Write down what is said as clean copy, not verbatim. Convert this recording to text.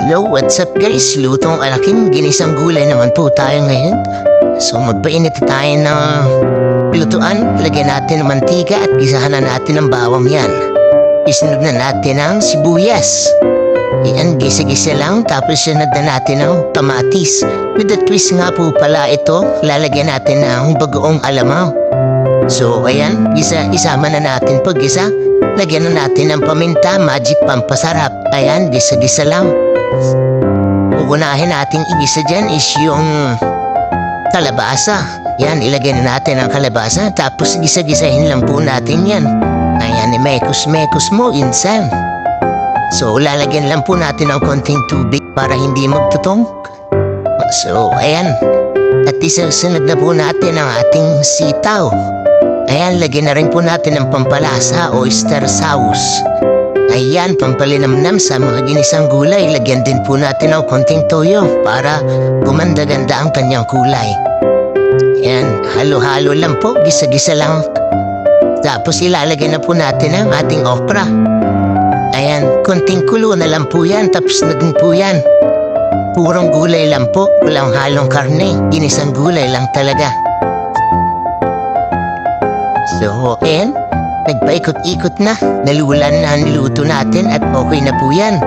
Hello, what's up guys? Lutong alaking ginisang gulay naman po tayo ngayon. So magpainit tayo ng lutuan. Lagyan natin ng mantika at gisahan na natin ng bawang yan. Isunod na natin ang sibuyas. Yan, gisa-gisa lang. Tapos sunod na natin ang kamatis. With the twist nga po pala ito, lalagyan natin ng bagoong alamaw. So ayan, isama na natin pag gisa. Lagyan na natin ng paminta, magic pampasarap. Ayan, gisa-gisa lang. Uunahin nating igisa dyan is yung kalabasa. Yan, ilagay na natin ang kalabasa. Tapos gisa-gisahin lang po natin yan. Ayan, mekos-mekos mo, insan. So, lalagyan lang po natin ng konting tubig para hindi magtutong. So, ayan. At isasunod na po natin ang ating sitaw. Ayan, lagyan na rin po natin ng pampalasa o oyster sauce. Ayan, pampalinamnam sa mga ginisang gulay. Lagyan din po natin ng konting toyo para gumanda-ganda ang kanyang kulay. Ayan, halo-halo lang po, gisa-gisa lang. Tapos ilalagay na po natin ang ating okra. Ayan, konting kulo na lang po yan, tapos na din po yan. Purong gulay lang po, walang halong karne, ginisang gulay lang talaga. So, ayan, nagpaikot-ikot na, nalulan na ang niluto natin at okay na po yan.